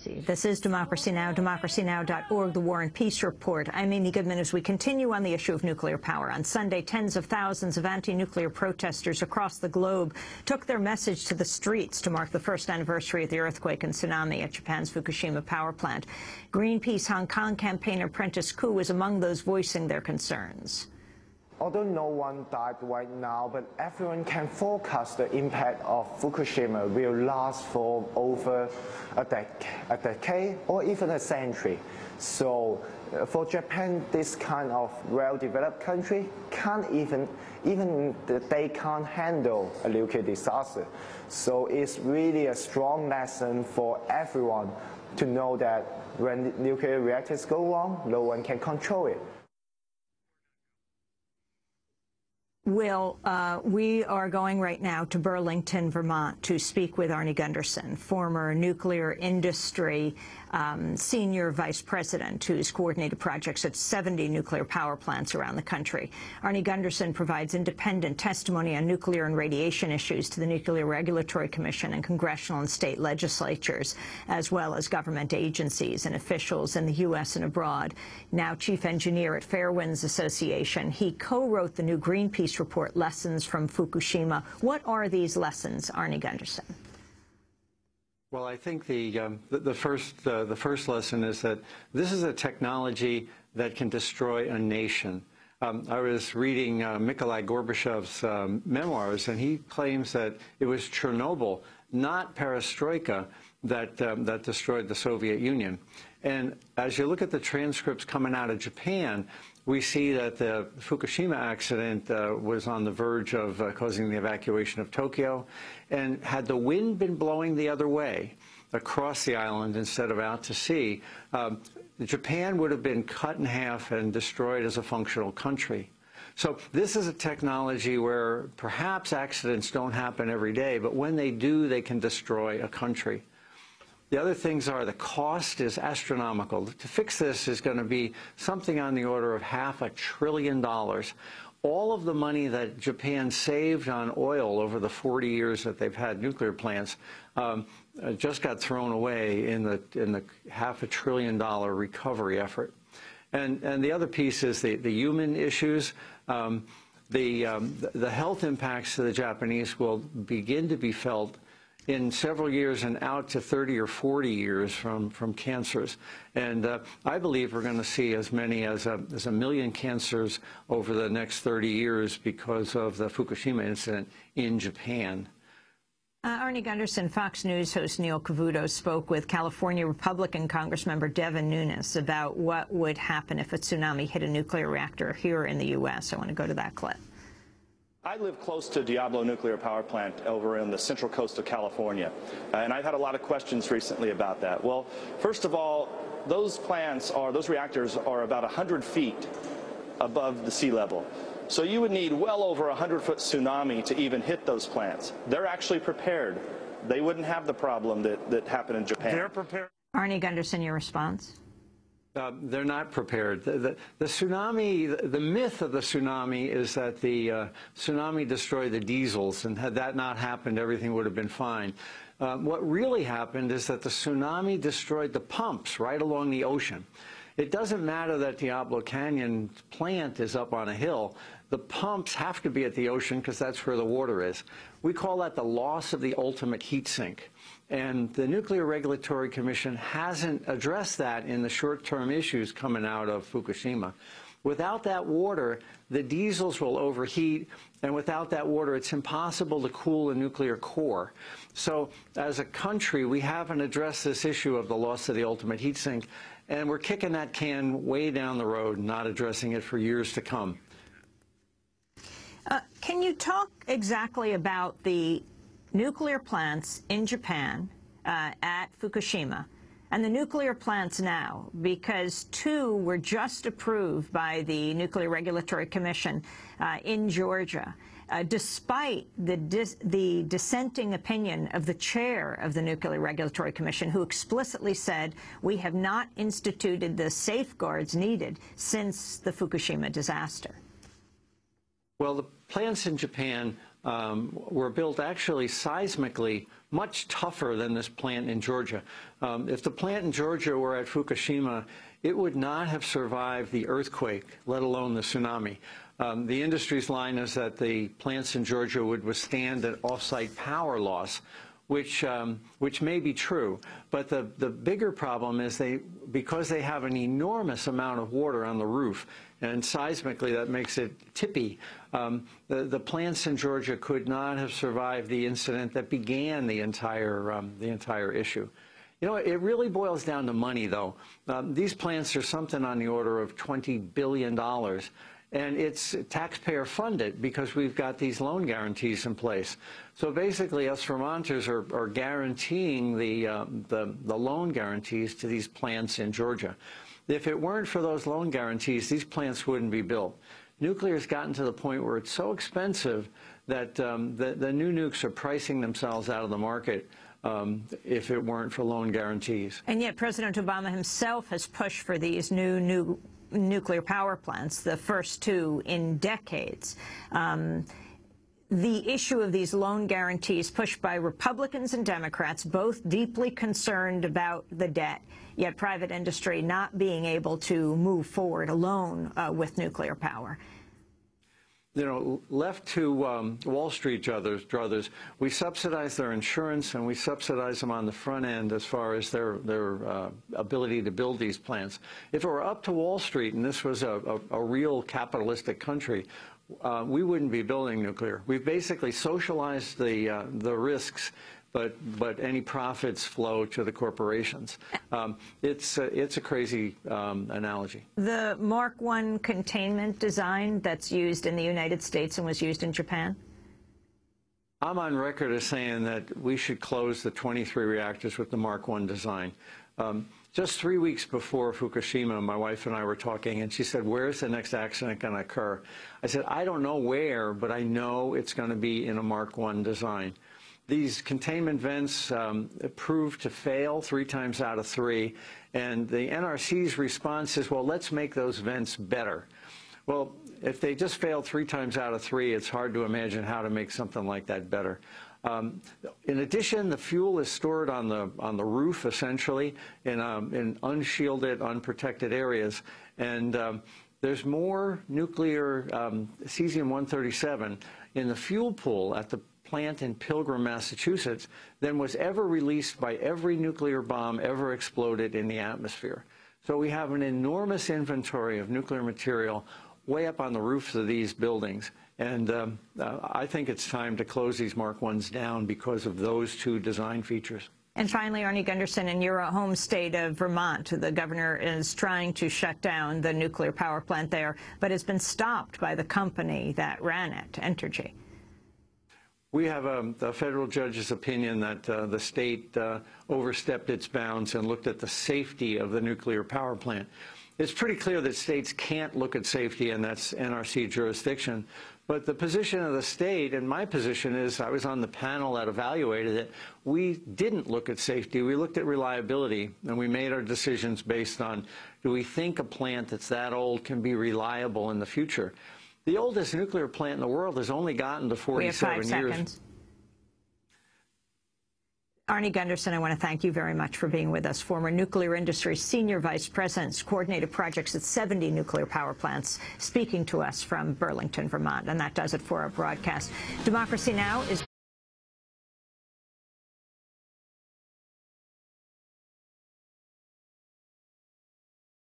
This is Democracy Now!, democracynow.org, the War and Peace Report. I'm Amy Goodman as we continue on the issue of nuclear power. On Sunday, tens of thousands of anti-nuclear protesters across the globe took their message to the streets to mark the first anniversary of the earthquake and tsunami at Japan's Fukushima power plant. Greenpeace Hong Kong campaigner Prentice Koo was among those voicing their concerns. Although no one died right now, but everyone can forecast the impact of Fukushima will last for over a decade or even a century. So for Japan, this kind of well-developed country can't even they can't handle a nuclear disaster. So it's really a strong lesson for everyone to know that when nuclear reactors go wrong, no one can control it. Will, we are going right now to Burlington, Vermont, to speak with Arnie Gundersen, former nuclear industry senior vice president who's coordinated projects at 70 nuclear power plants around the country. Arnie Gundersen provides independent testimony on nuclear and radiation issues to the Nuclear Regulatory Commission and congressional and state legislatures, as well as government agencies and officials in the U.S. and abroad. Now chief engineer at Fairwinds Association, he co-wrote the new Greenpeace report, Lessons from Fukushima. What are these lessons, Arnie Gundersen? Well, I think the first lesson is that this is a technology that can destroy a nation. I was reading Mikhail Gorbachev's memoirs, and he claims that it was Chernobyl, not perestroika, that destroyed the Soviet Union. And as you look at the transcripts coming out of Japan, we see that the Fukushima accident was on the verge of causing the evacuation of Tokyo. And had the wind been blowing the other way, across the island instead of out to sea, Japan would have been cut in half and destroyed as a functional country. So this is a technology where perhaps accidents don't happen every day, but when they do, they can destroy a country. The other things are the cost is astronomical. To fix this is going to be something on the order of $500 billion. All of the money that Japan saved on oil over the 40 years that they've had nuclear plants just got thrown away in the $500 billion recovery effort. And the other piece is the human issues. The health impacts to the Japanese will begin to be felt in several years and out to 30 or 40 years from cancers. And I believe we're going to see as many as a million cancers over the next 30 years because of the Fukushima incident in Japan. Arnie Gundersen, Fox News host Neil Cavuto spoke with California Republican Congressmember Devin Nunes about what would happen if a tsunami hit a nuclear reactor here in the U.S. I want to go to that clip. I live close to Diablo Nuclear Power Plant over in the central coast of California, and I've had a lot of questions recently about that. Well, first of all, those reactors are about 100 feet above the sea level. So you would need well over a 100-foot tsunami to even hit those plants. They're actually prepared. They wouldn't have the problem that happened in Japan. They're prepared. Arnie Gundersen, your response? They're not prepared. The tsunami, the myth of the tsunami is that the tsunami destroyed the diesels, and had that not happened, everything would have been fine. What really happened is that the tsunami destroyed the pumps right along the ocean. It doesn't matter that Diablo Canyon plant is up on a hill. The pumps have to be at the ocean because that's where the water is. We call that the loss of the ultimate heat sink. And the Nuclear Regulatory Commission hasn't addressed that in the short-term issues coming out of Fukushima. Without that water, the diesels will overheat, and without that water, it's impossible to cool a nuclear core. So as a country, we haven't addressed this issue of the loss of the ultimate heat sink, and we're kicking that can way down the road, not addressing it for years to come. Can you talk exactly about the nuclear plants in Japan at Fukushima and the nuclear plants now, because 2 were just approved by the Nuclear Regulatory Commission in Georgia, despite the dissenting opinion of the chair of the Nuclear Regulatory Commission, who explicitly said, we have not instituted the safeguards needed since the Fukushima disaster. Well, the plants in Japan were built actually seismically much tougher than this plant in Georgia. If the plant in Georgia were at Fukushima, it would not have survived the earthquake, let alone the tsunami. The industry's line is that the plants in Georgia would withstand an off-site power loss, which may be true. But the bigger problem is because they have an enormous amount of water on the roof, and seismically that makes it tippy, the plants in Georgia could not have survived the incident that began the entire issue. You know, it really boils down to money, though. These plants are something on the order of $20 billion. And it's taxpayer funded because we've got these loan guarantees in place. So basically, us Vermonters are guaranteeing the loan guarantees to these plants in Georgia. If it weren't for those loan guarantees, these plants wouldn't be built. Nuclear has gotten to the point where it's so expensive that the new nukes are pricing themselves out of the market if it weren't for loan guarantees. And yet President Obama himself has pushed for these new nuclear power plants, the first two in decades. The issue of these loan guarantees pushed by Republicans and Democrats, both deeply concerned about the debt, yet private industry not being able to move forward alone with nuclear power. You know, left to Wall Street druthers, we subsidize their insurance and we subsidize them on the front end as far as their ability to build these plants. If it were up to Wall Street and this was a real capitalistic country, we wouldn't be building nuclear. We've basically socialized the risks, but any profits flow to the corporations. It's a crazy analogy. The Mark I containment design that's used in the United States and was used in Japan? I'm on record as saying that we should close the 23 reactors with the Mark I design. Just 3 weeks before Fukushima, my wife and I were talking, and she said, where's the next accident going to occur? I said, I don't know where, but I know it's going to be in a Mark I design. These containment vents proved to fail 3 times out of 3, and the NRC's response is, well, let's make those vents better. Well, if they just failed 3 times out of 3, it's hard to imagine how to make something like that better. In addition, the fuel is stored on the roof, essentially, in unshielded, unprotected areas, and there's more nuclear cesium-137 in the fuel pool at the plant in Pilgrim, Massachusetts, than was ever released by every nuclear bomb ever exploded in the atmosphere. So we have an enormous inventory of nuclear material way up on the roofs of these buildings. And I think it's time to close these Mark I's down because of those 2 design features. And finally, Arnie Gundersen, in your home state of Vermont, the governor is trying to shut down the nuclear power plant there, but has been stopped by the company that ran it, Entergy. We have a federal judge's opinion that the state overstepped its bounds and looked at the safety of the nuclear power plant. It's pretty clear that states can't look at safety, and that's NRC jurisdiction. But the position of the state, and my position is, I was on the panel that evaluated it, we didn't look at safety. We looked at reliability, and we made our decisions based on, do we think a plant that's that old can be reliable in the future? The oldest nuclear plant in the world has only gotten to 47 years. We have 5 seconds. Arnie Gundersen, I want to thank you very much for being with us. Former nuclear industry senior vice president, coordinated projects at 70 nuclear power plants, speaking to us from Burlington, Vermont. And that does it for our broadcast. Democracy Now! Is